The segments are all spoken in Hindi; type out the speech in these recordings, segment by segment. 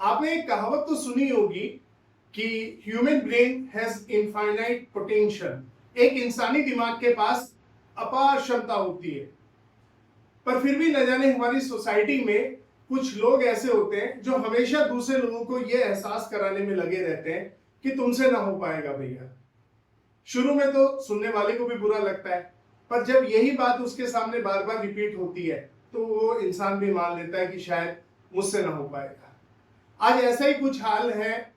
आपने एक कहावत तो सुनी होगी कि human brain has infinite potential. एक इंसानी दिमाग के पास अपार क्षमता होती है, पर फिर भी न जाने हमारी सोसाइटी में कुछ लोग ऐसे होते हैं जो हमेशा दूसरे लोगों को यह एहसास कराने में लगे रहते हैं कि तुमसे ना हो पाएगा भैया। शुरू में तो सुनने वाले को भी बुरा लगता है, पर जब यही बात उसके सामने बार बार रिपीट होती है तो वो इंसान भी मान लेता है कि शायद मुझसे ना हो पाएगा। आज ऐसा ही कुछ हाल है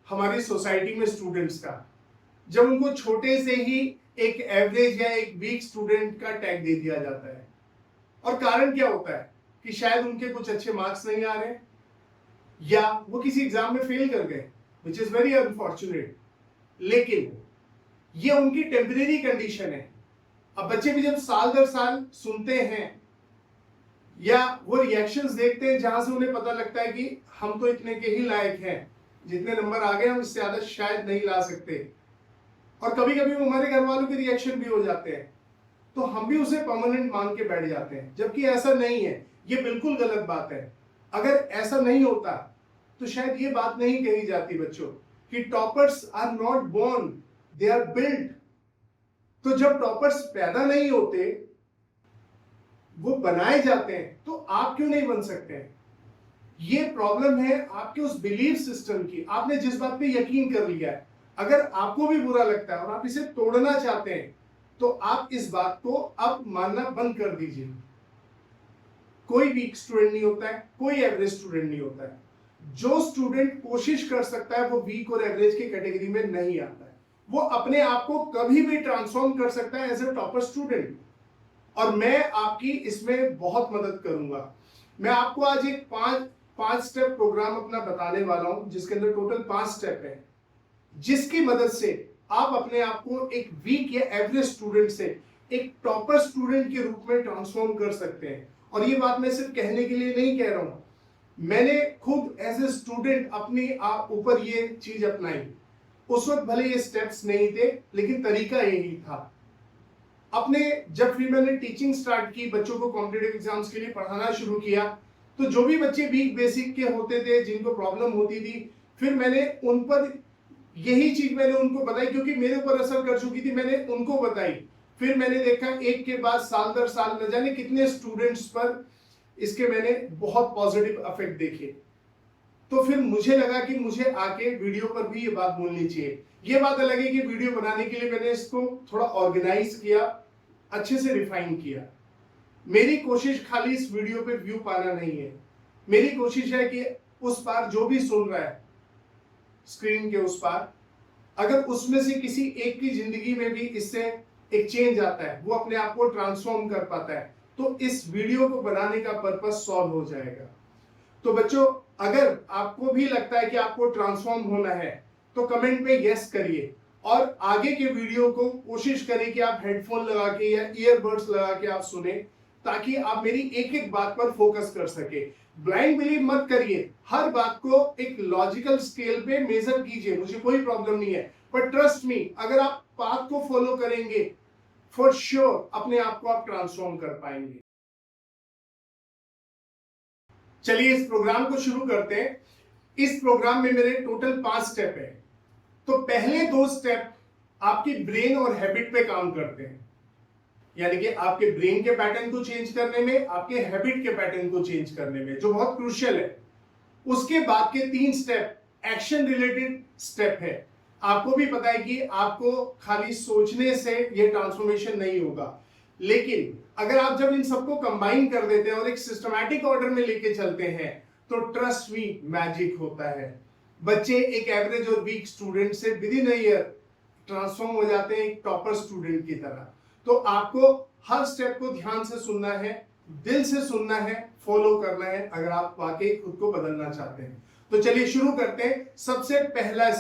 हमारी सोसाइटी में स्टूडेंट्स का, जब उनको छोटे से ही एक एवरेज या एक वीक स्टूडेंट का टैग दे दिया जाता है। और कारण क्या होता है कि शायद उनके कुछ अच्छे मार्क्स नहीं आ रहे या वो किसी एग्जाम में फेल कर गए, विच इज वेरी अनफॉर्चुनेट। लेकिन ये उनकी टेम्परेरी कंडीशन है। अब बच्चे भी जब साल दर साल सुनते हैं या वो रिएक्शंस देखते हैं जहां से उन्हें पता लगता है कि हम तो इतने के ही लायक हैं, जितने नंबर आ गए हम इससे ज्यादा शायद नहीं ला सकते, और कभी कभी हमारे घर वालों के रिएक्शन भी हो जाते हैं, तो हम भी उसे परमानेंट मान के बैठ जाते हैं, जबकि ऐसा नहीं है। ये बिल्कुल गलत बात है। अगर ऐसा नहीं होता तो शायद ये बात नहीं कही जाती बच्चों कि toppers are not born, they are built. तो जब टॉपर्स पैदा नहीं होते, वो बनाए जाते हैं, तो आप क्यों नहीं बन सकते हैं? ये प्रॉब्लम है आपके उस बिलीफ सिस्टम की। आपने जिस बात पे यकीन कर लिया है, अगर आपको भी बुरा लगता है और आप इसे तोड़ना चाहते हैं तो आप इस बात को अब मानना बंद कर दीजिए। कोई वीक स्टूडेंट नहीं होता है, कोई एवरेज स्टूडेंट नहीं होता है। जो स्टूडेंट कोशिश कर सकता है वो वीक और एवरेज की कैटेगरी में नहीं आता है। वो अपने आप को कभी भी ट्रांसफॉर्म कर सकता है एज ए टॉपर स्टूडेंट, और मैं आपकी इसमें बहुत मदद करूंगा। मैं आपको आज एक पांच स्टेप प्रोग्राम अपना बताने वाला हूं, जिसके अंदर टोटल 5 स्टेप है, जिसकी मदद से आप अपने आप को एक वीक या एवरेज स्टूडेंट से एक टॉपर स्टूडेंट के रूप में ट्रांसफॉर्म कर सकते हैं। और ये बात मैं सिर्फ कहने के लिए नहीं कह रहा हूं, मैंने खुद एज ए स्टूडेंट अपनी आप ऊपर ये चीज अपनाई। उस वक्त भले ये स्टेप्स नहीं थे, लेकिन तरीका यही था। अपने जब फिर मैंने टीचिंग स्टार्ट की, बच्चों को कॉम्पिटिटिव एग्जाम्स के लिए पढ़ाना शुरू किया, तो जो भी बच्चे वीक बेसिक के होते थे, जिनको प्रॉब्लम होती थी, फिर मैंने उन पर यही चीज मैंने उनको बताई, क्योंकि मेरे ऊपर असर कर चुकी थी, मैंने उनको बताई। फिर मैंने देखा एक के बाद साल दर साल न जाने कितने स्टूडेंट्स पर इसके मैंने बहुत पॉजिटिव इफेक्ट देखे। तो फिर मुझे लगा कि मुझे आके वीडियो पर भी ये बात बोलनी चाहिए। ये बात अलग है कि वीडियो बनाने के लिए मैंने इसको थोड़ा ऑर्गेनाइज किया, अच्छे से रिफाइन किया। मेरी कोशिश खाली इस वीडियो पे व्यू पाना नहीं है, मेरी कोशिश है कि उस पार जो भी सुन रहा है स्क्रीन के उस पार, अगर उसमें से किसी एक की जिंदगी में भी इससे एक चेंज आता है, वो अपने आप को ट्रांसफॉर्म कर पाता है, तो इस वीडियो को बनाने का पर्पस सॉल्व हो जाएगा। तो बच्चों, अगर आपको भी लगता है कि आपको ट्रांसफॉर्म होना है तो कमेंट पे यस करिए, और आगे के वीडियो को कोशिश करें कि आप हेडफोन लगा के या ईयरबड्स लगा के आप सुने, ताकि आप मेरी एक एक बात पर फोकस कर सके। ब्लाइंड बिलीव मत करिए, हर बात को एक लॉजिकल स्केल पे मेजर कीजिए, मुझे कोई प्रॉब्लम नहीं है, पर ट्रस्ट मी, अगर आप पाथ को फॉलो करेंगे, फॉर श्योर अपने आप को आप ट्रांसफॉर्म कर पाएंगे। चलिए इस प्रोग्राम को शुरू करते हैं। इस प्रोग्राम में मेरे टोटल 5 स्टेप है। तो पहले 2 स्टेप आपकी ब्रेन और हैबिट पे काम करते हैं, यानी कि आपके ब्रेन के पैटर्न को चेंज करने में, आपके हैबिट के पैटर्न को चेंज करने में, जो बहुत क्रूशियल है। उसके बाद के 3 स्टेप एक्शन रिलेटेड स्टेप है। आपको भी पता है कि आपको खाली सोचने से ये ट्रांसफॉर्मेशन नहीं होगा, लेकिन अगर आप जब इन सबको कंबाइन कर देते हैं और एक सिस्टमैटिक ऑर्डर में लेके चलते हैं, तो ट्रस्ट मी, मैजिक होता है। बच्चे एक एवरेज और वीक स्टूडेंट से with in a year transform हो जाते हैं एक टॉपर स्टूडेंट की तरह। तो आपको हर स्टेप को ध्यान से सुनना है, दिल से सुनना है, फॉलो करना है, अगर आप वाकई खुद को बदलना चाहते हैं। तो चलिए शुरू करते हैं। सबसे पहला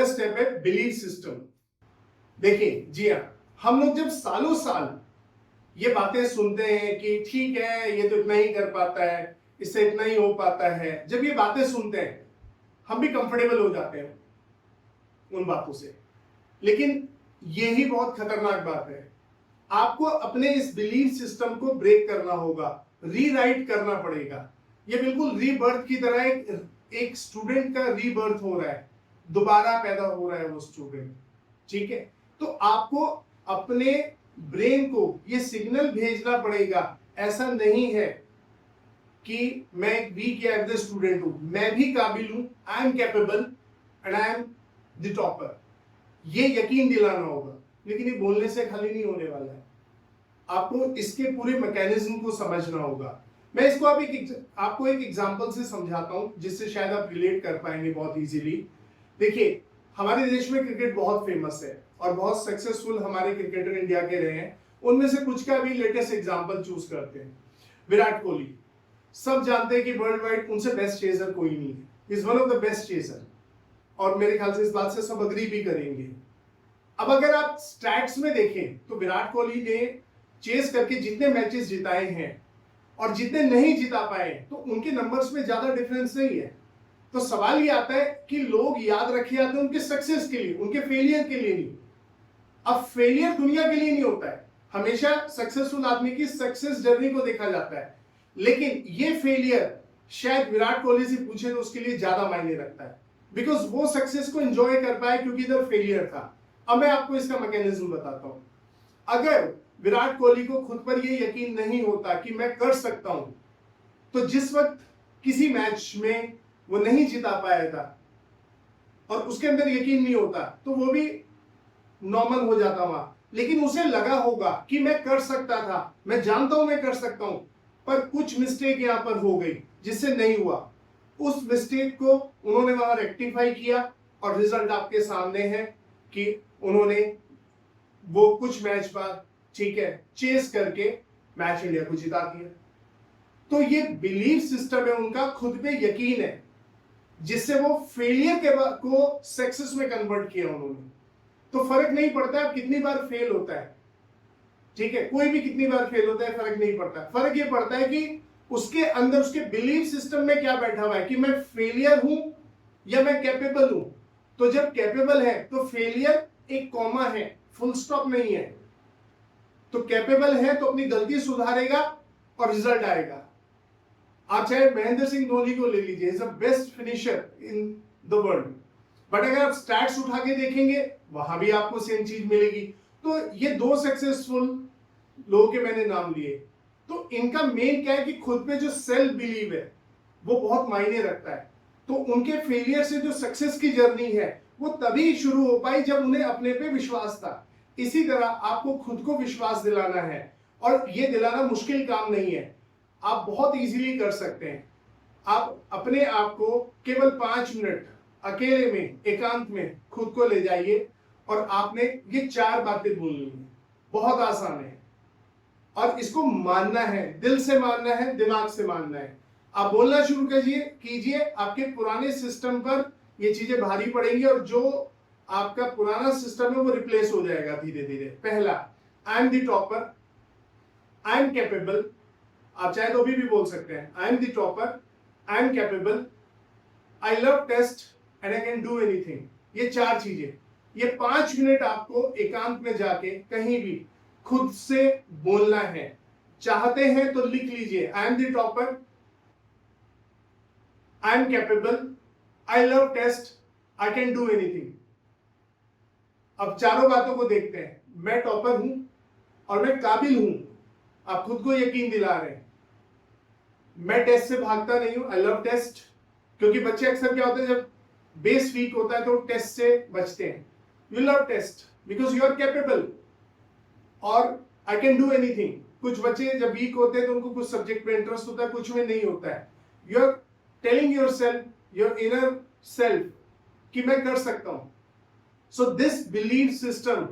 स्टेप है बिलीफ सिस्टम। देखिए जी हाँ, हम लोग जब सालों साल ये बातें सुनते हैं कि ठीक है, ये तो इतना ही कर पाता है, इससे इतना ही हो पाता है, जब ये बातें सुनते हैं हम भी कंफर्टेबल हो जाते हैं उन बातों से। लेकिन यही बहुत खतरनाक बात है। आपको अपने इस बिलीफ सिस्टम को ब्रेक करना होगा। रीराइट करना पड़ेगा। ये बिल्कुल रीबर्थ की तरह एक स्टूडेंट का रीबर्थ हो रहा है, दोबारा पैदा हो रहा है वो स्टूडेंट, ठीक है। तो आपको अपने ब्रेन को ये सिग्नल भेजना पड़ेगा, ऐसा नहीं है कि मैं एक वीक या एवरेज स्टूडेंट हूं, मैं भी काबिल हूं, आई am capable and I am the topper, ये यकीन दिलाना होगा। लेकिन ये बोलने से खाली नहीं होने वाला है, आपको इसके पूरे मैकेनिज्म को समझना होगा। मैं इसको आपको एक एग्जांपल से समझाता हूं जिससे शायद आप रिलेट कर पाएंगे बहुत इजीली। देखिए, हमारे देश में क्रिकेट बहुत फेमस है और बहुत सक्सेसफुल हमारे क्रिकेटर इंडिया के रहे हैं। उनमें से कुछ का भी लेटेस्ट एग्जांपल चूज करते हैं। विराट कोहली, सब जानते हैं कि वर्ल्ड वाइड उनसे बेस्ट चेजर कोई नहीं है, is one of the best chaser, और मेरे ख्याल से इस बात से सब अग्री भी करेंगे। अब अगर आप स्टैट्स में देखें तो विराट कोहली ने चेस करके जितने मैचेस जिताए हैं और जितने नहीं जिता पाए तो उनके नंबर्स में ज्यादा डिफरेंस नहीं है। तो सवाल ये आता है कि लोग याद रखे जाते हैं उनके सक्सेस के लिए, उनके फेलियर के लिए नहीं। अब फेलियर दुनिया के लिए नहीं होता है, हमेशा सक्सेसफुल आदमी की सक्सेस जर्नी को देखा जाता है, लेकिन ये फेलियर शायद विराट कोहली से पूछे तो उसके लिए ज्यादा मायने रखता है, बिकॉज वो सक्सेस को एंजॉय कर पाए क्योंकि इधर फेलियर था। अब मैं आपको इसका मैकेनिज्म बताता हूं। अगर विराट कोहली को खुद पर यह यकीन नहीं होता कि मैं कर सकता हूं, तो जिस वक्त किसी मैच में वो नहीं जिता पाया था और उसके अंदर यकीन नहीं होता तो वो भी नॉर्मल हो जाता वहां। लेकिन उसे लगा होगा कि मैं कर सकता था, मैं जानता हूं मैं कर सकता हूं, पर कुछ मिस्टेक यहां पर हो गई जिससे नहीं हुआ। उस मिस्टेक को उन्होंने वहां रेक्टिफाई किया और रिजल्ट आपके सामने है कि उन्होंने वो कुछ मैच बाद, ठीक है, चेस करके मैच इंडिया को जिता दिया। तो ये बिलीफ सिस्टम है उनका, खुद पे यकीन है, जिससे वो फेलियर के बाद को सक्सेस में कन्वर्ट किया उन्होंने। तो फर्क नहीं पड़ता है कितनी बार फेल होता है, ठीक है, कोई भी कितनी बार फेल होता है फर्क नहीं पड़ता। फर्क ये पड़ता है कि उसके अंदर, उसके बिलीफ सिस्टम में क्या बैठा हुआ है कि मैं फेलियर हूं या मैं कैपेबल हूं। तो जब कैपेबल है तो फेलियर एक कॉमा है, फुल स्टॉप नहीं है। तो कैपेबल है तो अपनी गलती सुधारेगा और रिजल्ट आएगा। आप चाहे महेंद्र सिंह धोनी को ले लीजिए, is the best finisher in the world, but अगर आप स्टैट्स उठा के देखेंगे वहां भी आपको सेम चीज मिलेगी। तो ये दो सक्सेसफुल लोगों के मैंने नाम लिए। तो इनका मेन क्या है कि खुद पे जो सेल्फ बिलीव है वो बहुत मायने रखता है। तो उनके फेलियर से जो सक्सेस की जर्नी है वो तभी शुरू हो पाई जब उन्हें अपने पे विश्वास था। इसी तरह आपको खुद को विश्वास दिलाना है, और ये दिलाना मुश्किल काम नहीं है, आप बहुत इजीली कर सकते हैं। आप अपने आप को केवल 5 मिनट अकेले में, एकांत में खुद को ले जाइए और आपने ये 4 बातें बोलनी है। बहुत आसान है और इसको मानना है, दिल से मानना है, दिमाग से मानना है। आप बोलना शुरू कीजिए, आपके पुराने सिस्टम पर ये चीजें भारी पड़ेंगी और जो आपका पुराना सिस्टम है वो रिप्लेस हो जाएगा धीरे धीरे। पहला, I am the topper, I am capable, आप चाहे तो भी बोल सकते हैं, I am the topper, I am capable, I love test and I can do anything. ये 4 चीजें, ये 5 मिनट आपको एकांत में जाके कहीं भी खुद से बोलना है। चाहते हैं तो लिख लीजिए, I am the topper, I am capable, I love test, I can do anything. अब चारों बातों को देखते हैं। मैं टॉपर हूं और मैं काबिल हूं, आप खुद को यकीन दिला रहे हैं। मैं टेस्ट से भागता नहीं हूं, आई लव टेस्ट, क्योंकि बच्चे अक्सर क्या होते हैं जब बेस वीक होता है तो टेस्ट से बचते हैं। You love test because you are capable, और आई कैन डू एनीथिंग। कुछ बच्चे जब वीक होते हैं तो उनको कुछ सब्जेक्ट में इंटरेस्ट होता है, कुछ में नहीं होता है। You are telling yourself, your inner self, कि मैं कर सकता हूं। So this belief system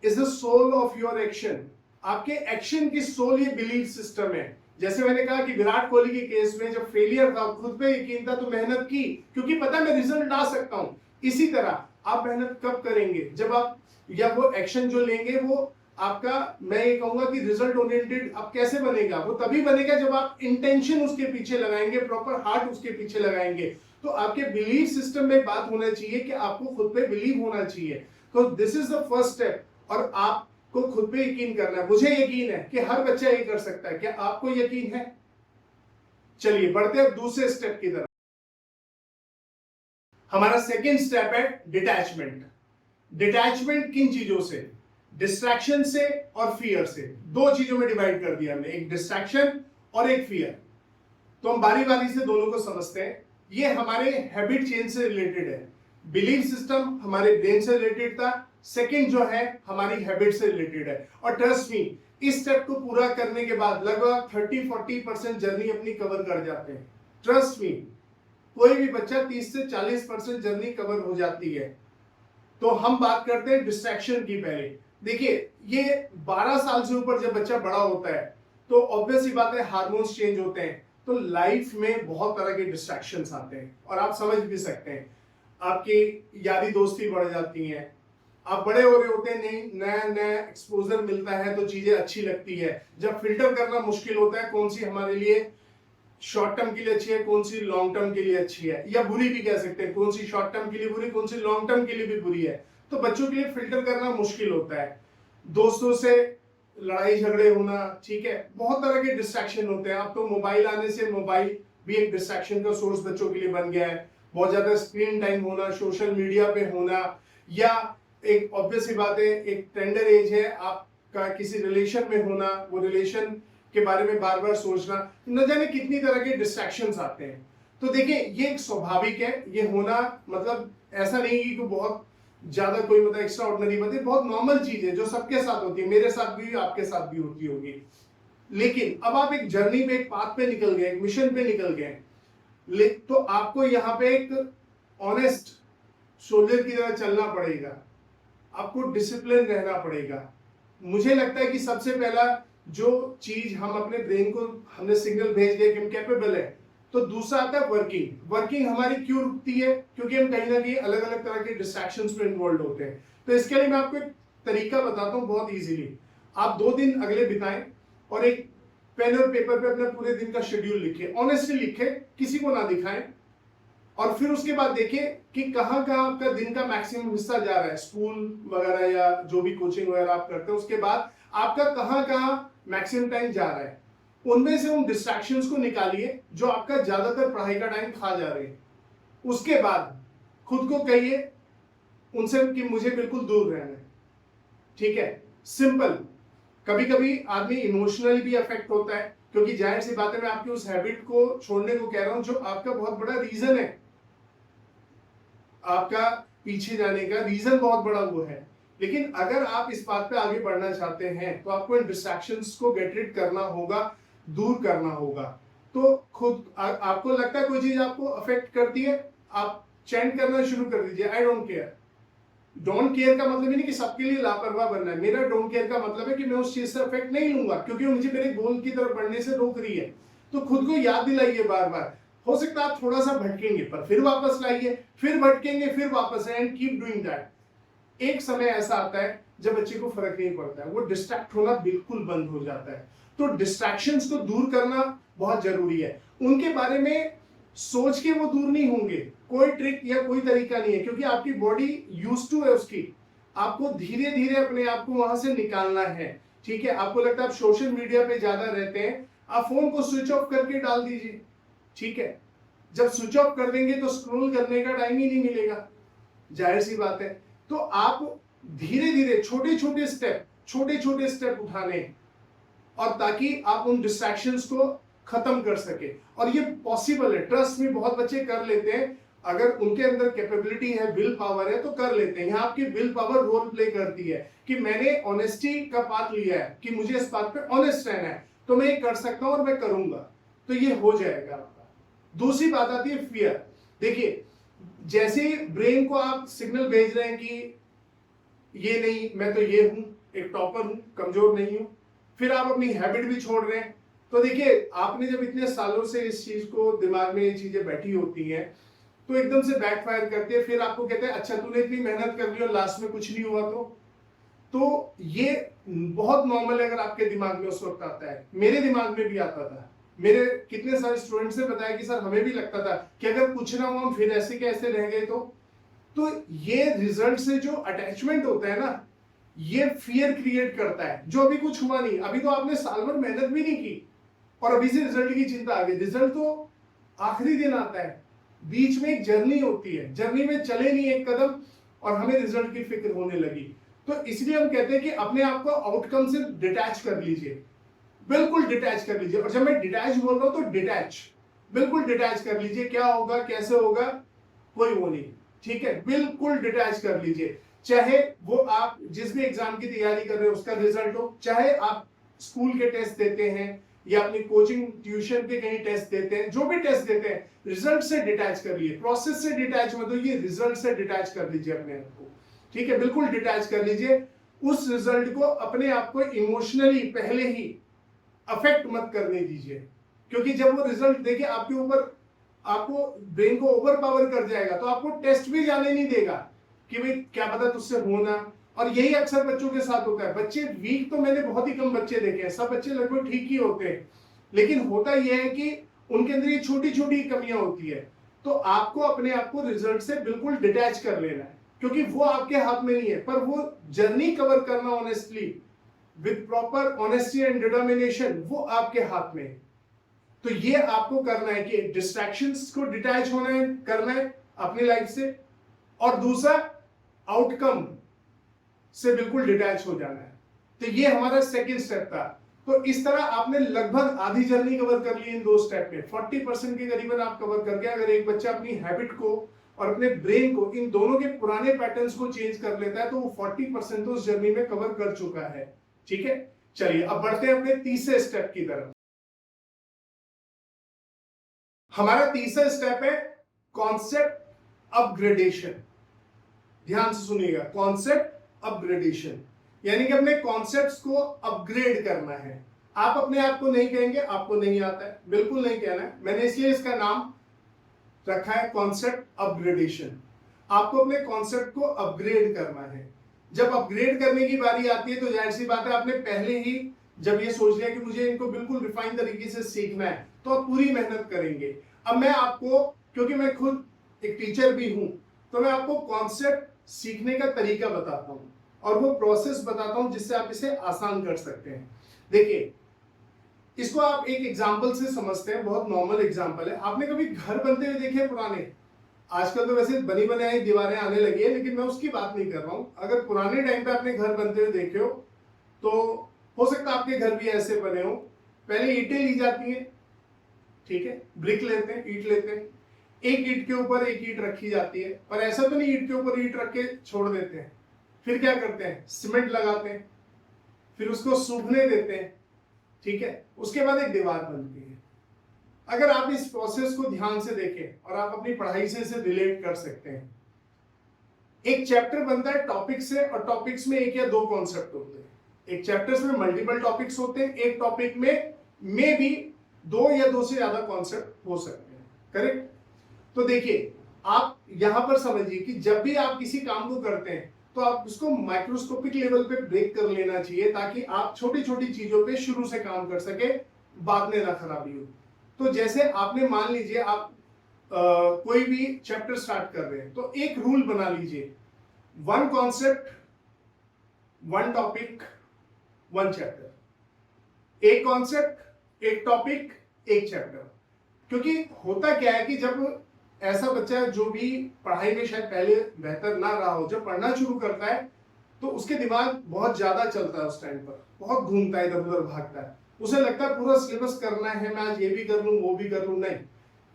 is the soul of your action. आपके एक्शन की सोल ये बिलीफ सिस्टम है। जैसे मैंने कहा कि विराट कोहली के केस में जब फेलियर था, खुद पे यकीन था, तो मेहनत की क्योंकि पता मैं रिजल्ट ला सकता हूं। इसी तरह आप मेहनत कब करेंगे, जब आप, या वो एक्शन जो लेंगे वो आपका, मैं ये कहूंगा कि रिजल्ट ओरिएंटेड अब कैसे बनेगा, वो तभी बनेगा जब आप इंटेंशन उसके पीछे लगाएंगे, प्रॉपर हार्ट उसके पीछे लगाएंगे। तो आपके बिलीफ सिस्टम में बात होना चाहिए कि आपको खुद पे बिलीव होना चाहिए। तो this is the first step. और आपको आपको खुद पे यकीन करना है। मुझे यकीन है कि हर बच्चा ये कर सकता है। क्या आपको यकीन है? चलिए बढ़ते हैं दूसरे स्टेप की तरफ। हमारा सेकेंड स्टेप है डिटैचमेंट। डिटैचमेंट किन चीजों से? डिस्ट्रैक्शन से और फियर से। दो चीजों में डिवाइड कर दिया हमने, एक डिस्ट्रैक्शन और एक फियर। तो हम बारी बारी से दोनों को समझते हैं। ये हमारे हैबिट चेंज से रिलेटेड है। बिलीफ सिस्टम हमारे ब्रेन से रिलेटेड था, सेकंड जो है हमारी हैबिट से रिलेटेड है। और ट्रस्ट मी, इस स्टेप को पूरा करने के बाद लगभग 30-40% जर्नी अपनी कवर कर जाते हैं। ट्रस्ट मी, कोई भी बच्चा 30 से 40% जर्नी कवर हो जाती है। तो हम बात करते हैं डिस्ट्रैक्शन की। पहले देखिए, ये 12 साल से ऊपर जब बच्चा बड़ा होता है तो ऑब्वियस ही बात है हार्मोन्स चेंज होते हैं, तो लाइफ में बहुत तरह के डिस्ट्रैक्शंस आते हैं। और आप समझ भी सकते हैं, आपकी यारी दोस्ती बढ़ जाती हैं, आप बड़े हो रहे होते हैं, नहीं नया नया एक्सपोजर मिलता है तो चीजें अच्छी लगती है। जब फिल्टर करना मुश्किल होता है कौन सी हमारे लिए शॉर्ट टर्म के लिए अच्छी है, कौन सी लॉन्ग टर्म के लिए अच्छी है, या बुरी भी कह सकते हैं, कौन सी शॉर्ट टर्म के लिए बुरी, कौन सी लॉन्ग टर्म के लिए भी बुरी है, तो बच्चों के लिए फिल्टर करना मुश्किल होता है। दोस्तों से लड़ाई झगड़े होना, ठीक है, बहुत तरह के डिस्ट्रैक्शन होते हैं। अब तो मोबाइल आने से मोबाइल भी एक डिस्ट्रैक्शन का सोर्स बच्चों के लिए बन गया है। बहुत ज्यादा स्क्रीन टाइम होना, सोशल मीडिया पे होना, या एक ऑब्वियस ही बात है एक टेंडर एज है आपका किसी रिलेशन में होना, वो रिलेशन के बारे में बार बार सोचना, न जाने कितनी तरह के डिस्ट्रैक्शंस आते हैं। तो देखिए, ये एक स्वाभाविक है, ये होना मतलब ऐसा नहीं कि बहुत ज्यादा कोई मतलब एक्स्ट्रा ऑर्डिनरी बात है, बहुत नॉर्मल चीज है जो सबके साथ होती है, मेरे साथ भी, आपके साथ भी होती होगी। लेकिन अब आप एक जर्नी पे, एक पाथ पे निकल गए, एक मिशन पे निकल गए, तो आपको यहाँ पे एक ऑनेस्ट सोल्जर की तरह चलना पड़ेगा, आपको डिसिप्लिन रहना पड़ेगा। मुझे लगता है कि सबसे पहला जो चीज हम अपने ब्रेन को हमने सिग्नल भेज दिया कि हम कैपेबल है, तो दूसरा आता है वर्किंग। वर्किंग हमारी क्यों रुकती है? क्योंकि हम कहीं ना कहीं अलग अलग तरह के डिस्ट्रैक्शंस में इन्वॉल्व होते हैं। तो इसके लिए मैं आपको एक तरीका बताता हूँ बहुत इजीली। आप 2 दिन अगले बिताएं और एक पेन और पेपर पे अपने पूरे दिन का शेड्यूल लिखिए, ऑनेस्टली लिखे, किसी को ना दिखाएं। और फिर उसके बाद देखिए कि कहाँ कहाँ आपका दिन का मैक्सिमम हिस्सा जा रहा है, स्कूल वगैरह या जो भी कोचिंग वगैरह आप करते हैं उसके बाद आपका कहाँ कहाँ मैक्सिमम टाइम जा रहा है। उनमें से उन डिस्ट्रैक्शंस को निकालिए जो आपका ज्यादातर पढ़ाई का टाइम खा जा रहे हैं। उसके बाद खुद को कहिए उनसे कि मुझे बिल्कुल दूर रहना है, ठीक है, सिंपल। कभी कभी आदमी इमोशनली भी अफेक्ट होता है, क्योंकि जाहिर सी बात है मैं आपकी उस हैबिट को छोड़ने को कह रहा हूं जो आपका बहुत बड़ा रीजन है, आपका पीछे जाने का रीजन बहुत बड़ा वो है। लेकिन अगर आप इस बात पे आगे बढ़ना चाहते हैं तो आपको इन डिस्ट्रैक्शंस को गेट रिड करना होगा, दूर करना होगा। तो खुद आपको लगता है कोई चीज आपको अफेक्ट करती है, आप चैंट करना शुरू कर दीजिए, I don't care. Don't care का मतलब नहीं कि सबके लिए लापरवाह बनना है। मेरा डोंट केयर का मतलब है कि मैं उस चीज से अफेक्ट नहीं लूंगा क्योंकि वो मुझे मेरे गोल की तरफ बढ़ने से रोक रही है। तो खुद को याद दिलाइए बार बार। हो सकता है आप थोड़ा सा भटकेंगे पर फिर वापस लाइए, फिर भटकेंगे फिर वापस, एंड कीप डूइंग दैट। एक समय ऐसा आता है जब बच्चे को फर्क नहीं पड़ता है, वो डिस्ट्रैक्ट होना बिल्कुल बंद हो जाता है। तो डिस्ट्रैक्शंस को दूर करना बहुत जरूरी है। उनके बारे में सोच के वो दूर नहीं होंगे, कोई ट्रिक या कोई तरीका नहीं है, क्योंकि आपकी बॉडी यूज्ड टू है उसकी। आपको धीरे धीरे अपने आप को वहां से निकालना है, ठीक है। आपको लगता है आप सोशल मीडिया पे ज्यादा रहते हैं, आप फोन को स्विच ऑफ करके डाल दीजिए, ठीक है। जब स्विच ऑफ कर देंगे तो स्क्रॉल करने का टाइम ही नहीं मिलेगा, जाहिर सी बात है। तो आप धीरे धीरे छोटे छोटे स्टेप उठाने, और ताकि आप उन डिस्ट्रैक्शंस को खत्म कर सके। और ये पॉसिबल है, ट्रस्ट में, बहुत बच्चे कर लेते हैं। अगर उनके अंदर कैपेबिलिटी है, विल पावर है तो कर लेते हैं। यहाँ आपकी विल पावर रोल प्ले करती है कि मैंने ऑनेस्टी का पाथ लिया है कि मुझे इस बात पे ऑनेस्ट रहना है, तो मैं ये कर सकता हूं और मैं करूंगा, तो ये हो जाएगा आपका। दूसरी बात आती है फियर। देखिए, जैसे ब्रेन को आप सिग्नल भेज रहे हैं कि ये नहीं, मैं तो ये हूं, एक टॉपर हूं, कमजोर नहीं हूं, फिर आप अपनी हैबिट भी छोड़ रहे हैं। तो देखिए, आपने जब इतने सालों से इस चीज को दिमाग में ये चीजें बैठी होती हैं तो एकदम से बैकफायर करती है। फिर आपको कहते हैं अच्छा तूने इतनी मेहनत कर ली और लास्ट में कुछ नहीं हुआ, तो ये बहुत नॉर्मल है। अगर आपके दिमाग में उस वक्त आता है, मेरे दिमाग में भी आता था, मेरे कितने सारे स्टूडेंट्स ने बताया कि सर हमें भी लगता था कि अगर कुछ ना हो हम फिर ऐसे कैसे रह गए। तो ये रिजल्ट से जो अटैचमेंट होता है ना, ये फियर क्रिएट करता है, जो अभी कुछ हुआ नहीं, अभी तो आपने साल भर मेहनत भी नहीं की और अभी से रिजल्ट की चिंता आ गई। रिजल्ट तो आखिरी दिन आता है, बीच में एक जर्नी होती है, जर्नी में चले नहीं एक कदम और हमें रिजल्ट की फिक्र होने लगी। तो इसलिए हम कहते हैं कि अपने आप को आउटकम से डिटैच कर लीजिए, बिल्कुल डिटैच कर लीजिए। और जब मैं डिटैच बोल रहा हूं तो डिटैच, बिल्कुल डिटैच कर लीजिए। क्या होगा कैसे होगा कोई वो नहीं, ठीक है, बिल्कुल डिटैच कर लीजिए। चाहे वो आप जिस भी एग्जाम की तैयारी कर रहे हो उसका रिजल्ट हो, चाहे आप स्कूल के टेस्ट देते हैं या अपनी कोचिंग ट्यूशन के कहीं टेस्ट देते हैं, जो भी टेस्ट देते हैं, रिजल्ट से डिटैच कर लीजिए, प्रोसेस से डिटैच मत होइए, रिजल्ट से डिटैच कर लीजिए अपने आप को, ठीक है, बिल्कुल डिटैच कर लीजिए। उस रिजल्ट को अपने आप को इमोशनली पहले ही अफेक्ट मत करने दीजिए, क्योंकि जब वो रिजल्ट देखे आपके ऊपर, आपको ब्रेन को ओवर पावर कर जाएगा, तो आपको टेस्ट भी जाने नहीं देगा कि भाई क्या पता तुझसे होना। और यही अक्सर बच्चों के साथ होता है। बच्चे वीक तो मैंने बहुत ही कम बच्चे देखे हैं, सब बच्चे लगभग ठीक ही होते हैं, लेकिन होता यह है कि उनके अंदर ये छोटी छोटी कमियां होती है। तो आपको अपने आप को रिजल्ट से बिल्कुल डिटैच कर लेना है, क्योंकि वो आपके हाथ में नहीं है, पर वो जर्नी कवर करना honestly with proper honesty and determination वो आपके हाथ में है। तो ये आपको करना है कि डिस्ट्रैक्शंस को डिटैच होना है, करना है अपनी लाइफ से, और दूसरा आउटकम से बिल्कुल डिटैच हो जाना है। तो ये हमारा सेकंड स्टेप था। तो इस तरह आपने लगभग आधी जर्नी कवर कर ली इन दो स्टेप में, 40% के करीबन आप कवर कर गए। अगर एक बच्चा अपनी हैबिट को और अपने ब्रेन को, इन दोनों के पुराने पैटर्न्स को चेंज कर लेता है, तो वो 40% तो उस जर्नी में कवर कर चुका है, ठीक है। चलिए अब बढ़ते हैं अपने तीसरे स्टेप की तरफ। हमारा तीसरा स्टेप है कॉन्सेप्ट अपग्रेडेशन। ध्यान से सुनिएगा, कॉन्सेप्ट अपग्रेडेशन, यानी कि अपने कॉन्सेप्ट्स को अपग्रेड करना है। आप अपने आप को नहीं कहेंगे आपको नहीं आता है, बिल्कुल नहीं कहना है। मैंने इसलिए इसका नाम रखा है कॉन्सेप्ट अपग्रेडेशन। आपको अपने कॉन्सेप्ट को अपग्रेड करना है। जब अपग्रेड करने की बारी आती है तो जाहिर सी बात है, आपने पहले ही जब ये सोच लिया कि मुझे इनको बिल्कुल रिफाइन तरीके से सीखना है, तो आप पूरी मेहनत करेंगे। अब मैं आपको, क्योंकि मैं खुद एक टीचर भी हूं, तो मैं आपको कॉन्सेप्ट सीखने का तरीका बताता हूं और वो प्रोसेस बताता हूं जिससे आप इसे आसान कर सकते हैं। देखिए, इसको आप एक एग्जाम्पल से समझते हैं, बहुत नॉर्मल एग्जाम्पल है। आपने कभी घर बनते हुए देखे पुराने? आजकल तो वैसे बनी बनाई दीवारें आने लगी है, लेकिन मैं उसकी बात नहीं कर रहा हूं। अगर पुराने टाइम पे आपने घर बनते हुए देखे हो, तो हो सकता है आपके घर भी ऐसे बने हो। पहले ईंटें ली जाती हैं, ठीक है, ब्रिक लेते हैं, ईंट लेते हैं, एक ईंट के ऊपर एक ईंट रखी जाती है, और ऐसा तो नहीं ईंट के ऊपर ईंट रख के छोड़ देते हैं। फिर क्या करते हैं, सीमेंट लगाते हैं, फिर उसको सूखने देते हैं, ठीक है, उसके बाद एक दीवार बनती है। अगर आप इस प्रोसेस को ध्यान से देखें और आप अपनी पढ़ाई से इसे रिलेट कर सकते हैं, एक चैप्टर बनता है टॉपिक से, और टॉपिक्स में एक या दो कॉन्सेप्ट होते हैं। एक चैप्टर्स में मल्टीपल टॉपिक्स होते हैं, एक टॉपिक में भी दो या दो से ज्यादा कॉन्सेप्ट हो सकते हैं, करेक्ट। तो देखिए, आप यहां पर समझिए कि जब भी आप किसी काम को करते हैं तो आप उसको माइक्रोस्कोपिक लेवल पे ब्रेक कर लेना चाहिए, ताकि आप छोटी छोटी चीजों पे शुरू से काम कर सके, बाद में ना खराबी हो। तो जैसे आपने मान लीजिए आप कोई भी चैप्टर स्टार्ट कर रहे हैं, तो एक रूल बना लीजिए, one concept, one topic, one chapter. एक कॉन्सेप्ट, एक टॉपिक, एक चैप्टर। क्योंकि होता क्या है कि जब ऐसा बच्चा जो भी पढ़ाई में शायद पहले बेहतर ना रहा हो, जब पढ़ना शुरू करता है तो उसके दिमाग बहुत ज्यादा चलता है, उस टाइम पर बहुत घूमता है, इधर उधर भागता है, उसे लगता है पूरा सिलेबस करना है, मैं आज ये भी कर लूं वो भी कर लूं। नहीं,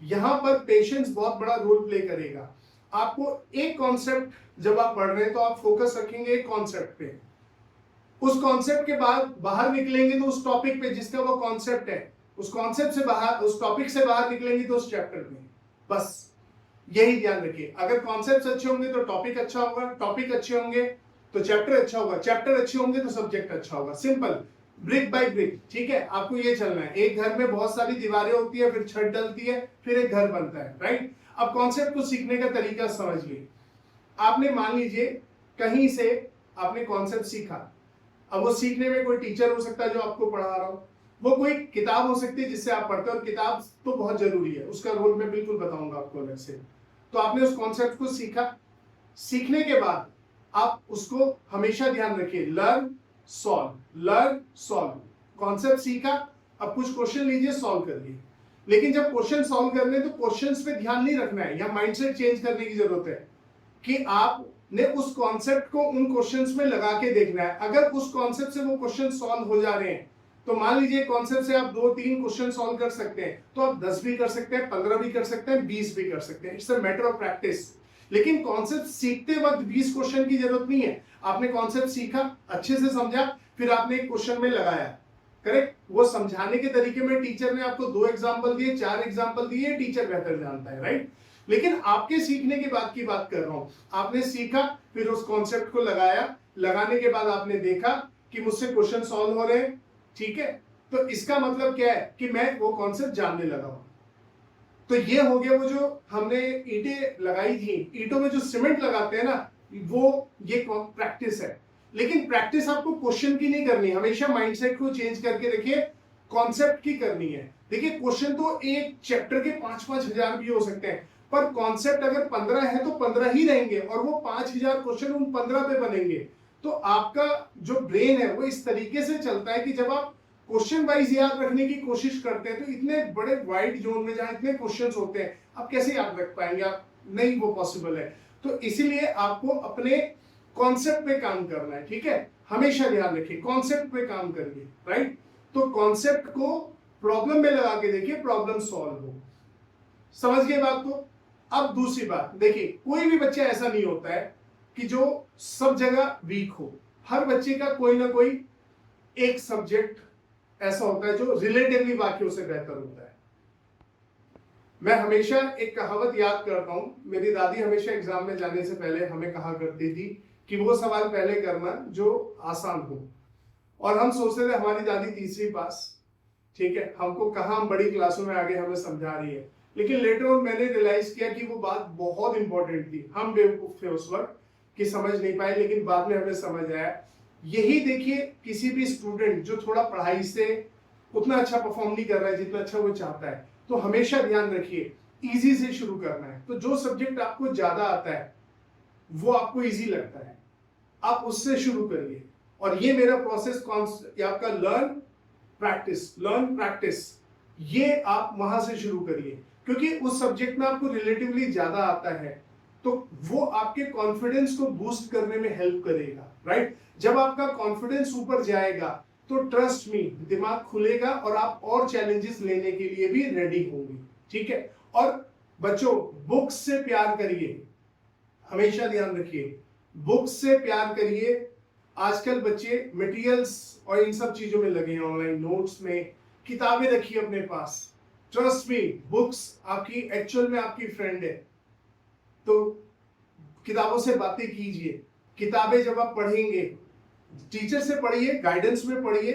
यहाँ पर पेशेंस बहुत बड़ा रोल प्ले करेगा। आपको एक कॉन्सेप्ट जब आप पढ़ रहे हैं तो आप फोकस रखेंगे एक कॉन्सेप्ट पे, उस कॉन्सेप्ट के बाद बाहर निकलेंगे तो उस टॉपिक पे जिसका वो कॉन्सेप्ट है, उस कॉन्सेप्ट से बाहर, उस टॉपिक से बाहर निकलेंगे तो उस चैप्टर में। बस यही ध्यान रखिए, अगर कॉन्सेप्ट्स अच्छे होंगे तो टॉपिक अच्छा होगा, टॉपिक अच्छे होंगे तो चैप्टर अच्छा होगा, चैप्टर अच्छे होंगे तो सब्जेक्ट अच्छा होगा। सिंपल, ब्रिक बाय ब्रिक, ठीक है, आपको ये चलना है। एक घर में बहुत सारी दीवारें होती है, फिर छत डलती है, फिर एक घर बनता है, राइट। अब कॉन्सेप्ट को सीखने का तरीका समझिए। आपने मान लीजिए कहीं से आपने कॉन्सेप्ट सीखा, अब वो सीखने में कोई टीचर हो सकता है जो आपको पढ़ा रहा हो, वो कोई किताब हो सकती है जिससे आप पढ़ते हो, और किताब तो बहुत जरूरी है, उसका रोल मैं बिल्कुल बताऊंगा आपको अलग से। तो आपने उस कॉन्सेप्ट को सीखा, सीखने के बाद आप उसको हमेशा ध्यान रखिए, लर्न सॉल्व। कॉन्सेप्ट सीखा, अब कुछ क्वेश्चन लीजिए, सॉल्व करिए। लेकिन जब क्वेश्चन सॉल्व करने तो क्वेश्चंस पे ध्यान नहीं रखना है, या माइंडसेट चेंज करने की जरूरत है कि आपने उस कॉन्सेप्ट को उन क्वेश्चंस में लगा के देखना है। अगर उस कॉन्सेप्ट से वो क्वेश्चन सॉल्व हो जा रहे हैं, तो मान लीजिए कॉन्सेप्ट से आप 2-3 क्वेश्चन सॉल्व कर सकते हैं, तो आप 10 भी कर सकते हैं, 15 भी कर सकते हैं, 20 भी कर सकते हैं। It's a matter of practice. लेकिन कॉन्सेप्ट सीखते वक्त 20 क्वेश्चन की जरूरत नहीं है। आपने कॉन्सेप्ट सीखा, अच्छे से समझा, फिर आपने एक क्वेश्चन में लगाया, करेक्ट। वो समझाने के तरीके में टीचर ने आपको 2 एग्जाम्पल दिए, 4 एग्जाम्पल दिए, टीचर बेहतर जानता है, राइट। लेकिन आपके सीखने के बाद की बात कर रहा हूं। आपने सीखा, फिर उस कॉन्सेप्ट को लगाया, लगाने के बाद आपने देखा कि मुझसे क्वेश्चन सॉल्व हो रहे हैं, ठीक है, तो इसका मतलब क्या है कि मैं वो कॉन्सेप्ट जानने लगा हूं। तो ये हो गया वो जो हमने ईंटें लगाई थी, ईंटों में जो सीमेंट लगाते हैं ना, वो ये प्रैक्टिस है। लेकिन प्रैक्टिस आपको क्वेश्चन की नहीं करनी, हमेशा माइंडसेट को चेंज करके रखिए, कॉन्सेप्ट की करनी है। देखिए क्वेश्चन तो एक चैप्टर के 5-5 हजार भी हो सकते हैं, पर कॉन्सेप्ट अगर 15 है तो 15 ही रहेंगे, और वो 5000 क्वेश्चन उन 15 पे बनेंगे। तो आपका जो ब्रेन है वो इस तरीके से चलता है कि जब आप क्वेश्चन वाइज याद रखने की कोशिश करते हैं, तो इतने बड़े वाइड जोन में जहां इतने क्वेश्चंस होते हैं, आप कैसे याद रख पाएंगे? आप नहीं, वो पॉसिबल है। तो इसीलिए आपको अपने कॉन्सेप्ट पे काम करना है, ठीक है। हमेशा ध्यान रखिए, कॉन्सेप्ट पे काम करिए, राइट। तो कॉन्सेप्ट को प्रॉब्लम में लगा के देखिए, प्रॉब्लम सॉल्व हो। समझ गए बात को? अब दूसरी बात देखिए, कोई भी बच्चा ऐसा नहीं होता है कि जो सब जगह वीक हो। हर बच्चे का कोई ना कोई एक सब्जेक्ट ऐसा होता है जो रिलेटिवली बाकियों से बेहतर होता है। मैं हमेशा एक कहावत याद करता हूं, मेरी दादी हमेशा एग्जाम में जाने से पहले हमें कहा करती थी कि वो सवाल पहले करना जो आसान हो। और हम सोचते थे हमारी दादी तीसरी पास, ठीक है, हमको कहा हम बड़ी क्लासों में आगे हमें समझा रही है। लेकिन लेटर ऑन मैंने रियलाइज किया कि वो बात बहुत इंपॉर्टेंट थी। हम बेवकूफ थे उस वक्त कि समझ नहीं पाए, लेकिन बाद में हमें समझ आया। यही देखिए, किसी भी स्टूडेंट जो थोड़ा पढ़ाई से उतना अच्छा परफॉर्म नहीं कर रहा है जितना अच्छा वो चाहता है, तो हमेशा ध्यान रखिए इजी से शुरू करना है। तो जो सब्जेक्ट आपको ज्यादा आता है, वो आपको इजी लगता है, आप उससे शुरू करिए। और ये मेरा प्रोसेस आपका लर्न प्रैक्टिस, ये आप वहां से शुरू करिए, क्योंकि उस सब्जेक्ट में आपको रिलेटिवली ज्यादा आता है, तो वो आपके कॉन्फिडेंस को बूस्ट करने में हेल्प करेगा, राइट। जब आपका कॉन्फिडेंस ऊपर जाएगा तो ट्रस्ट मी, दिमाग खुलेगा और आप और चैलेंजेस लेने के लिए भी रेडी होंगे, ठीक है। और बच्चों, बुक्स से प्यार करिए, हमेशा ध्यान रखिए, बुक्स से प्यार करिए। आजकल बच्चे मटेरियल्स और इन सब चीजों में लगे हैं, ऑनलाइन नोट्स में, किताबें रखिए अपने पास। ट्रस्ट मी, बुक्स आपकी एक्चुअल में आपकी फ्रेंड है। तो किताबों से बातें कीजिए। किताबें जब आप पढ़ेंगे, टीचर से पढ़िए, गाइडेंस में पढ़िए,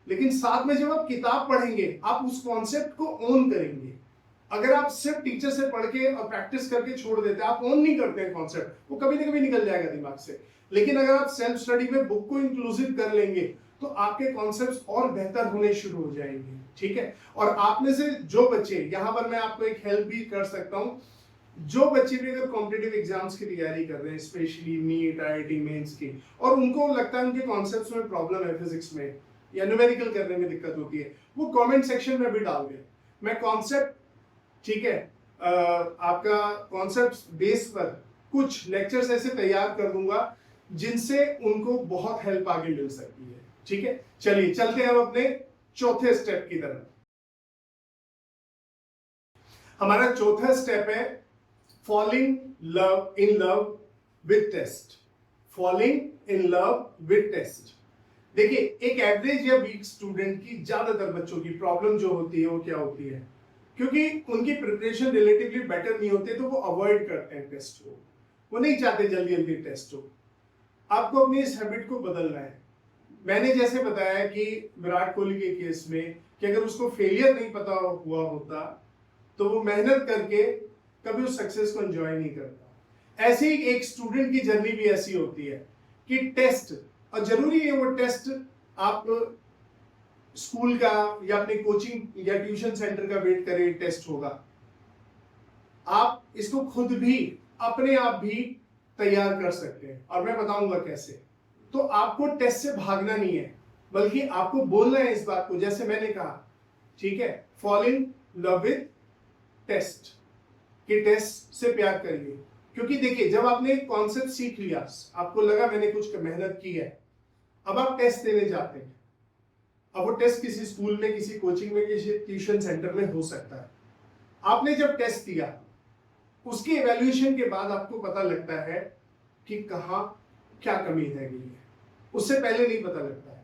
लेकिन साथ में जब आप किताब पढ़ेंगे, आप उस कॉन्सेप्ट को ओन करेंगे। अगर आप सिर्फ टीचर से पढ़ के और प्रैक्टिस करके छोड़ देते हैं, आप ओन नहीं करते हैं कॉन्सेप्ट, वो कभी ना कभी निकल जाएगा दिमाग से। लेकिन अगर आप सेल्फ स्टडी में बुक को इंक्लूसिव कर लेंगे, तो आपके कॉन्सेप्ट्स और बेहतर होने शुरू हो जाएंगे, ठीक है। और आप में से जो बच्चे, यहां पर मैं आपको एक हेल्प भी कर सकता हूं, जो बच्चे भी अगर कॉम्पिटिटिव एग्जाम्स की तैयारी कर रहे हैं, स्पेशली नीट, आईआईटी मेंस की, और उनको लगता है उनके कॉन्सेप्ट्स में प्रॉब्लम है, फिजिक्स में या न्यूमेरिकल करने में दिक्कत होती है, वो कमेंट सेक्शन में भी डाल दें। मैं कॉन्सेप्ट, ठीक है, आपका कॉन्सेप्ट बेस पर कुछ लेक्चर्स ऐसे तैयार कर दूंगा जिनसे उनको बहुत हेल्प आगे मिल सकती है, ठीक है। चलिए चलते हैं अब अपने चौथे स्टेप की तरफ। हमारा चौथा स्टेप है falling in love with test. Falling in love with test. देखिए, एक एवरेज या वीक स्टूडेंट की, ज्यादातर बच्चों की प्रॉब्लम जो होती है वो क्या होती है, क्योंकि उनकी प्रिपरेशन रिलेटिवली बेटर नहीं होती, तो वो अवॉइड करते हैं टेस्ट को, वो नहीं चाहते जल्दी जल्दी टेस्ट हो। आपको अपनी इस हैबिट को बदलना है। मैंने जैसे बताया कि विराट कोहली के केस में, कि अगर उसको फेलियर नहीं पता हुआ होता तो वो मेहनत करके कभी उस सक्सेस को एंजॉय नहीं करता। ऐसे ही एक स्टूडेंट की जर्नी भी ऐसी होती है कि टेस्ट, और जरूरी है वो टेस्ट आप स्कूल का या अपने कोचिंग या ट्यूशन सेंटर का वेट करें, टेस्ट होगा। आप इसको खुद भी, अपने आप भी तैयार कर सकते हैं, और मैं बताऊंगा कैसे। तो आपको टेस्ट से भागना नहीं है, बल्कि आपको बोलना है इस बात को, जैसे मैंने कहा, ठीक है, fall in love with test, कि टेस्ट से प्यार करिए। क्योंकि देखिए, जब आपने एक कॉन्सेप्ट सीख लिया, आपको लगा मैंने कुछ मेहनत की है, अब आप टेस्ट देने जाते हैं। अब वो टेस्ट किसी स्कूल में, किसी कोचिंग में, किसी ट्यूशन सेंटर में हो सकता है। आपने जब टेस्ट दिया, उसके इवैल्यूएशन के बाद आपको पता लगता है कि कहाँ क्या कमी रह गई है, उससे पहले नहीं पता लगता है।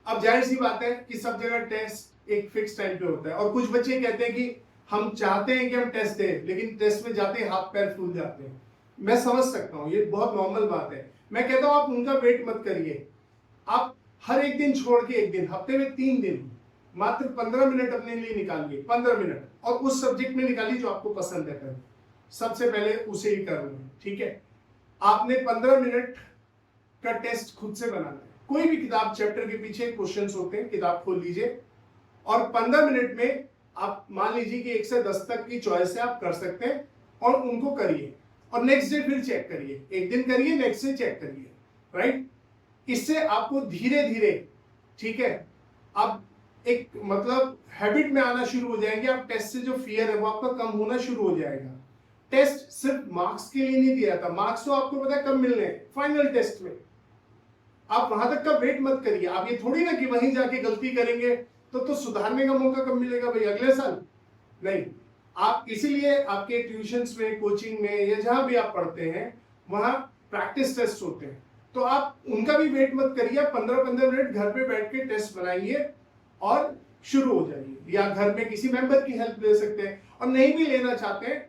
अब जाहिर सी बात है कि सब जगह टेस्ट एक फिक्स टाइम पे होता है, और कुछ बच्चे कहते हैं कि हम चाहते हैं कि हम टेस्ट दें, लेकिन टेस्ट में जाते ही हाथ पैर फूल जाते हैं। मैं समझ सकता हूँ, ये बहुत नॉर्मल बात है। मैं कहता हूँ आप उनका वेट मत करिए, आप हर एक दिन छोड़ के एक दिन, हफ्ते में 3 दिन मात्र 15 मिनट अपने लिए निकालिए, 15 मिनट, और उस सब्जेक्ट में निकालिए जो आपको पसंद है। सबसे पहले उसे ही करना, ठीक है। आपने 15 मिनट का टेस्ट खुद से बनाना है। कोई भी किताब, चैप्टर के पीछे क्वेश्चंस होते हैं, किताब खोल लीजिए और 15 मिनट में आप मान लीजिए कि 1 से 10 तक की चॉइस है, आप कर सकते हैं, और उनको करिए, और नेक्स्ट डे फिर चेक करिए। एक दिन करिए, नेक्स्ट डे चेक करिए, राइट। इससे आपको धीरे धीरे, ठीक है, आप एक मतलब हैबिट में आना शुरू हो जाएंगे। आप टेस्ट से जो फियर है वो आपका कम होना शुरू हो जाएगा। टेस्ट सिर्फ मार्क्स के लिए नहीं दिया था, मार्क्स तो आपको पता है कब मिलने हैं, फाइनल टेस्ट में। आप वहां तक का वेट मत करिए। आप ये थोड़ी ना कि वहीं जाके गलती करेंगे तो सुधारने का मौका कब मिलेगा भाई, अगले साल? नहीं। आप इसीलिए आपके ट्यूशंस में, कोचिंग में, या जहां भी आप पढ़ते हैं, वहां प्रैक्टिस टेस्ट होते हैं, तो आप उनका भी वेट मत करिए। 15-15 मिनट घर पे बैठ के टेस्ट बनाइए और शुरू हो जाइए, या घर में किसी मेंबर की हेल्प ले सकते हैं, और नहीं भी लेना चाहते हैं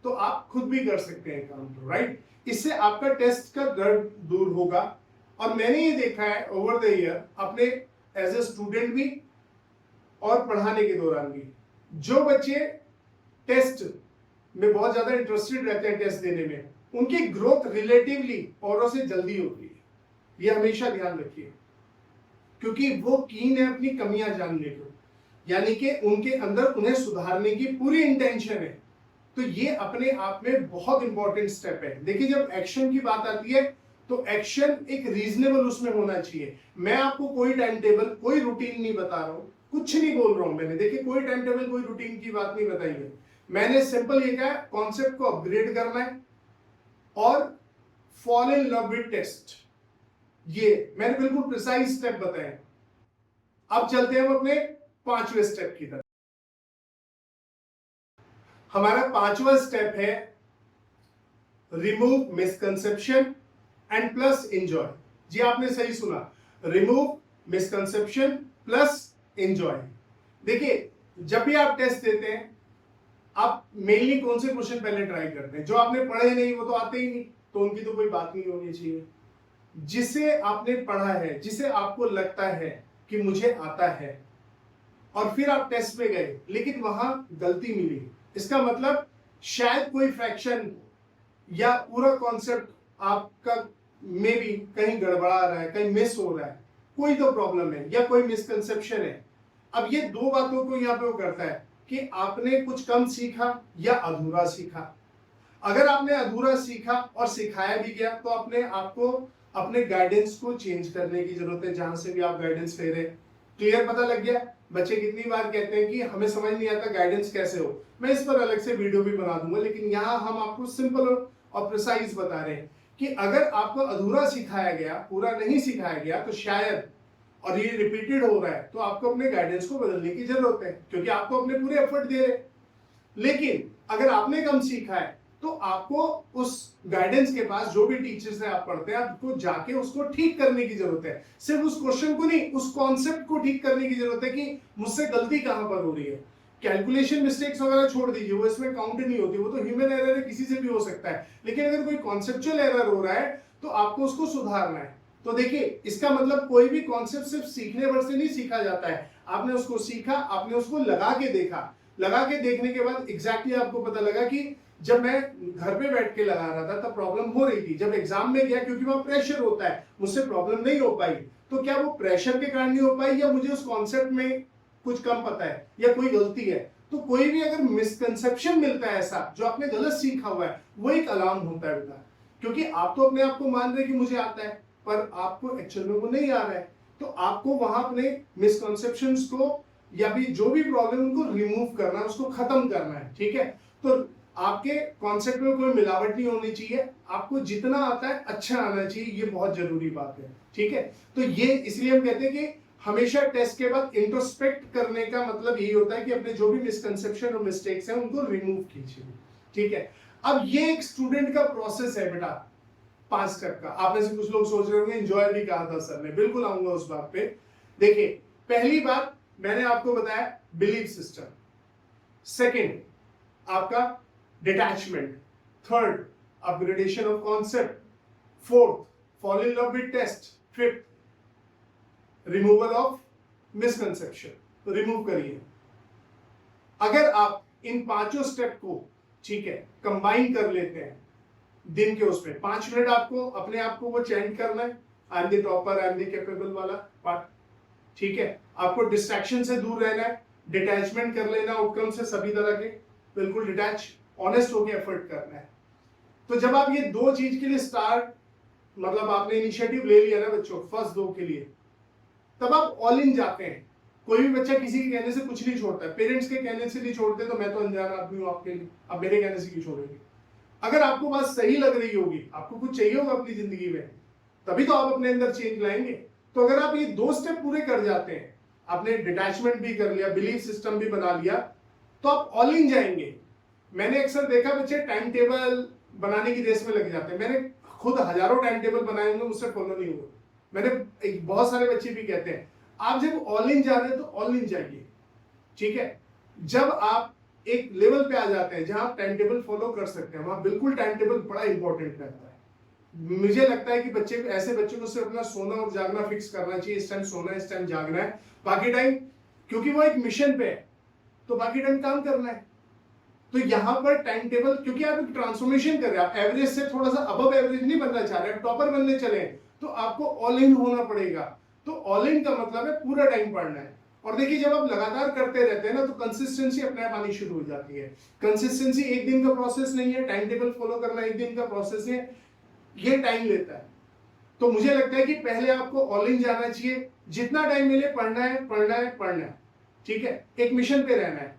तो आप खुद भी कर सकते हैं काम, राइट। इससे आपका टेस्ट का डर दूर होगा। और मैंने ये देखा है ओवर द ईयर, अपने एज ए स्टूडेंट भी और पढ़ाने के दौरान भी, जो बच्चे टेस्ट में बहुत ज्यादा इंटरेस्टेड रहते हैं, टेस्ट देने में, उनकी ग्रोथ रिलेटिवली औरों से जल्दी होती है। ये हमेशा ध्यान रखिए, क्योंकि वो कीन है अपनी कमियां जानने को, यानी कि उनके अंदर उन्हें सुधारने की पूरी इंटेंशन है। तो ये अपने आप में बहुत इंपॉर्टेंट स्टेप है। देखिए, जब एक्शन की बात आती है तो एक्शन एक रीजनेबल उसमें होना चाहिए। मैं आपको कोई टाइम टेबल, कोई रूटीन नहीं बता रहा हूं, कुछ नहीं बोल रहा हूं मैंने। देखिए, कोई टाइम टेबल, कोई रूटीन की बात नहीं बताई है। मैंने सिंपल ये कहा, कॉन्सेप्ट को अपग्रेड करना है और fall in love with test. ये मैंने बिल्कुल प्रिसाइज स्टेप बताए। अब चलते हैं हम अपने 5वें स्टेप की तरफ। हमारा 5वां स्टेप है remove misconception and plus enjoy. जी आपने सही सुना, रिमूव मिसकंसेप्शन प्लस एंजॉय। देखिए, जब भी आप टेस्ट देते हैं, आप मेनली कौन से क्वेश्चन पहले ट्राई करते हैं? जो आपने पढ़े नहीं, वो तो आते ही नहीं, तो उनकी तो कोई बात नहीं होनी चाहिए। जिसे आपने पढ़ा है, जिसे आपको लगता है कि मुझे आता है, और फिर आप टेस्ट में गए लेकिन वहां गलती मिली, इसका मतलब शायद कोई फ्रैक्शन या पूरा कॉन्सेप्ट आपका में भी कहीं गड़बड़ा रहा है, कहीं मिस हो रहा है, कोई तो प्रॉब्लम है या कोई मिसकंसेप्शन है। अब ये 2 बातों को यहाँ पे वो करता है कि आपने कुछ कम सीखा या अधूरा सीखा। अगर आपने अधूरा सीखा और सिखाया भी गया, तो अपने आपको अपने गाइडेंस को चेंज करने की जरूरत है, जहां से भी आप गाइडेंस ले रहे हैं। क्लियर पता लग गया? बच्चे कितनी बार कहते हैं कि हमें समझ नहीं आता गाइडेंस कैसे हो। मैं इस पर अलग से वीडियो भी बना दूंगा, लेकिन यहाँ हम आपको सिंपल और प्रिसाइज बता रहे हैं कि अगर आपको अधूरा सिखाया गया, पूरा नहीं सिखाया गया, तो शायद, और ये रिपीटेड हो रहा है, तो आपको अपने गाइडेंस को बदलने की जरूरत है, क्योंकि आपको अपने पूरे एफर्ट दे रहे। लेकिन अगर आपने कम सीखा है, तो आपको उस गाइडेंस के पास, जो भी टीचर से आप पढ़ते हैं, आपको जाके उसको ठीक करने की जरूरत है। सिर्फ उस क्वेश्चन को नहीं, उस कॉन्सेप्ट को ठीक करने की जरूरत है कि मुझसे गलती कहां पर हो रही है। कैलकुलेशन मिस्टेक्स वगैरह छोड़ दीजिए, वो इसमें काउंट नहीं होती, वो तो ह्यूमन एरर है, किसी से भी हो सकता है। लेकिन अगर कोई कॉन्सेप्चुअल एरर हो रहा है, तो आपको उसको सुधारना है। तो देखिए, इसका मतलब कोई भी कॉन्सेप्ट सिर्फ सीखने भर से नहीं सीखा जाता है। आपने उसको सीखा, आपने उसको लगा के देखा, लगा के देखने के बाद एग्जैक्टली आपको पता लगा कि जब मैं घर पे बैठ के लगा रहा था तब प्रॉब्लम हो रही थी, जब एग्जाम में गया, क्योंकि वहां प्रेशर होता है, मुझसे प्रॉब्लम नहीं हो पाई। तो क्या वो प्रेशर के कारण नहीं हो पाई, या मुझे उस कॉन्सेप्ट में कुछ कम पता है, या कोई गलती है? तो कोई भी अगर मिसकंसेप्शन मिलता है ऐसा, जो आपने गलत सीखा हुआ है, वो एक अलार्म होता है बेटा। क्योंकि आप तो अपने आप को मान रहे कि मुझे आता है, पर आपको एक्चुअल में वो नहीं आ रहा है। तो आपको वहां अपने मिसकॉन्सेप्शंस को या भी जो भी प्रॉब्लम उनको रिमूव करना है, उसको खत्म करना है। ठीक है, तो आपके कॉन्सेप्ट में कोई मिलावट नहीं होनी चाहिए, आपको जितना आता है अच्छा आना चाहिए, ये बहुत जरूरी बात है। ठीक है, तो ये इसलिए हम कहते हैं कि हमेशा टेस्ट के बाद इंट्रोस्पेक्ट करने का मतलब यही होता है कि अपने जो भी मिसकंसेप्शन और मिस्टेक्स हैं उनको रिमूव कीजिए। ठीक है, अब ये एक स्टूडेंट का प्रोसेस है बेटा पास स्टेप का। आप में से कुछ लोग सोच रहे होंगे एंजॉय भी कहा था सर ने, बिल्कुल आऊंगा उस बात पे। देखिए, पहली बात मैंने आपको बताया बिलीफ सिस्टम, सेकंड आपका detachment, third upgradation of concept, fourth fall in love with test, fifth removal of misconception. तो रिमूव करिए। अगर आप इन पांचों स्टेप को ठीक है कंबाइन कर लेते हैं दिन के उसमें 5 मिनट आपको अपने आप को वो चैंट करना है, आई am the topper, I am the capable वाला पार्ट। ठीक है, आपको डिस्ट्रैक्शन से दूर रहना है, डिटैचमेंट कर लेना आउटकम से सभी तरह के, बिल्कुल डिटैच ऑनेस्ट होकर एफर्ट करना है। तो जब आप ये दो चीज के लिए स्टार्ट मतलब आपने इनिशिएटिव ले लिया ना बच्चों फर्स्ट दो के लिए, तब आप ऑल इन जाते हैं। कोई भी बच्चा किसी के कहने से कुछ नहीं छोड़ता है, पेरेंट्स के कहने से नहीं छोड़ते, तो मैं तो अनजान आदमी हूं आपके लिए, अब मेरे कहने से क्यों छोड़ेंगे। अगर आपको बात सही लग रही होगी, आपको कुछ चाहिए होगा अपनी जिंदगी में, तभी तो आप अपने अंदर चेंज लाएंगे। तो अगर आप ये दो स्टेप पूरे कर जाते हैं, आपने डिटैचमेंट भी कर लिया, बिलीफ सिस्टम भी बना लिया, तो आप ऑल इन जाएंगे। मैंने अक्सर देखा बच्चे टाइम टेबल बनाने की रेस में लग जाते हैं। मैंने खुद हजारों टाइम टेबल बनाए होंगे, मुझसे फॉलो नहीं हुए। मैंने बहुत सारे बच्चे भी कहते हैं आप जब ऑल इन जा रहे हैं तो ऑल इन जाइए। ठीक है, जब आप एक लेवल पे आ जाते हैं जहां आप टाइम टेबल फॉलो कर सकते हैं, वहां बिल्कुल टाइम टेबल बड़ा इंपॉर्टेंट रहता है। मुझे लगता है कि बच्चे ऐसे बच्चों को सिर्फ अपना सोना और जागना फिक्स करना चाहिए, इस टाइम सोना है, इस टाइम जागना है, बाकी टाइम क्योंकि वो एक मिशन पे है तो बाकी टाइम काम करना है। तो यहां पर टाइम टेबल, क्योंकि आप एक ट्रांसफॉर्मेशन कर रहे हैं, आप एवरेज से थोड़ा सा अबव एवरेज नहीं बनना चाह रहे, आप टॉपर बनने चले, तो आपको ऑल इन होना पड़ेगा। तो ऑल इन का मतलब है पूरा टाइम पढ़ना है। और देखिए, जब आप लगातार करते रहते हैं ना, तो कंसिस्टेंसी अपने आप आनी शुरू हो जाती है। कंसिस्टेंसी एक दिन का प्रोसेस नहीं है, टाइम टेबल फॉलो करना एक दिन का प्रोसेस है, ये टाइम लेता है। तो मुझे लगता है कि पहले आपको ऑल इन जाना चाहिए, जितना टाइम मिले पढ़ना है पढ़ना है पढ़ना है। ठीक है, एक मिशन पे रहना है।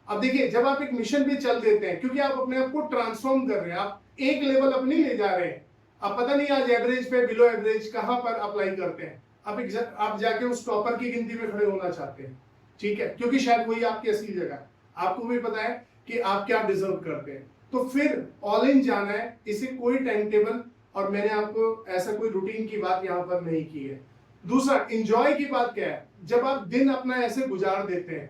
अब देखिए, जब आप एक मिशन पे चल देते हैं, क्योंकि आप अपने आप को ट्रांसफॉर्म कर रहे हैं, आप एक लेवल अपनी ले जा रहे हैं। आप पता नहीं आज एवरेज पे बिलो एवरेज कहां पर अप्लाई करते हैं, आप जाके उस टॉपर की गिनती में खड़े होना चाहते हैं। ठीक है, क्योंकि शायद वही आपकी असली जगह, आपको भी पता है कि आप क्या डिजर्व करते हैं। तो फिर ऑल इन जाना है, इसे कोई टाइम टेबल और मैंने आपको ऐसा कोई रूटीन की बात यहाँ पर नहीं की है। दूसरा, इंजॉय की बात क्या है, जब आप दिन अपना ऐसे गुजार देते हैं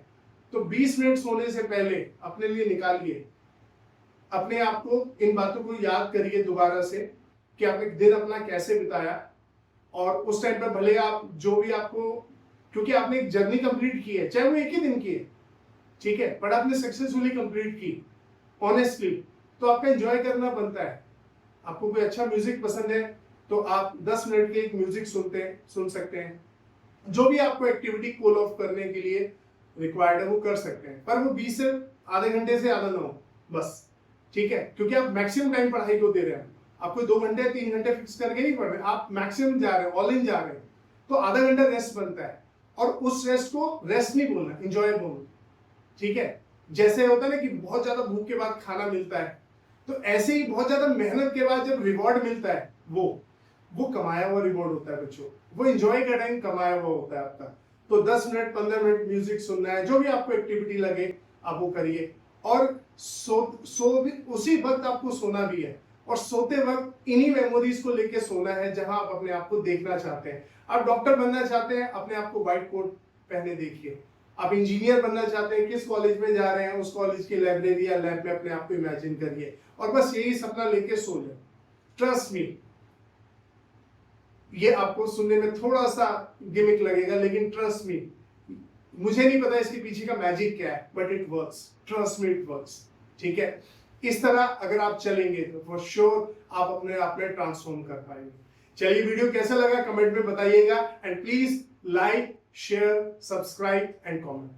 तो 20 मिनट सोने से पहले अपने लिए निकालिए, अपने आप को इन बातों को याद करिए दोबारा से कि आपने दिन अपना कैसे बिताया। और उस टाइम पर भले आप जो भी आपको, क्योंकि आपने एक जर्नी कंप्लीट की है, चाहे वो एक ही दिन की है, ठीक है, बट आपने सक्सेसफुली कंप्लीट की ऑनेस्टली, तो आपका एंजॉय करना बनता है। आपको कोई अच्छा म्यूजिक पसंद है तो आप 10 मिनट के एक म्यूजिक सुन सकते हैं। जो भी आपको एक्टिविटी कूल ऑफ करने के लिए रिक्वायर्ड है वो कर सकते हैं, पर वो 20 से आधे घंटे से ज्यादा ना हो बस। ठीक है, क्योंकि आप मैक्सिमम टाइम पढ़ाई को दे रहे हैं, आपको 2 घंटे 3 घंटे फिक्स करके नहीं पढ़ रहे, आप मैक्सिमम जा रहे हैं, ऑल इन जा रहे हैं, तो आधा घंटा रेस्ट बनता है। और उस रेस्ट को रेस्ट नहीं बोलना, एंजॉय बोलना। ठीक है, जैसे होता है ना कि बहुत ज्यादा भूख के बाद खाना मिलता है, तो ऐसे ही बहुत ज्यादा मेहनत के बाद जब रिवॉर्ड मिलता है, वो कमाया हुआ रिवॉर्ड होता है बच्चों, वो एंजॉय का टाइम कमाया हुआ होता है आपका। तो 10 मिनट 15 मिनट म्यूजिक सुनना है, जो भी आपको एक्टिविटी लगे आप वो करिए। और सो भी उसी वक्त आपको सोना भी है, और सोते वक्त इन्हीं मेमोरीज को लेके सोना है जहां आप अपने आप को देखना चाहते हैं। आप डॉक्टर बनना चाहते हैं, अपने आप को व्हाइट कोट पहने देखिए। आप इंजीनियर बनना चाहते हैं, किस कॉलेज में जा रहे हैं उस कॉलेज की लाइब्रेरी या लैब में अपने आप को इमेजिन करिए, और बस यही सपना लेके सो जाए। ट्रस्ट मी, ये आपको सुनने में थोड़ा सा गिमिक लगेगा, लेकिन ट्रस्ट मी, मुझे नहीं पता इसके पीछे का मैजिक क्या है, but it works, trust me it works. ठीक है, इस तरह अगर आप चलेंगे तो फॉर श्योर आप अपने आप में ट्रांसफॉर्म कर पाएंगे। चलिए, वीडियो कैसा लगा कमेंट में बताइएगा, and please like, share, subscribe and comment.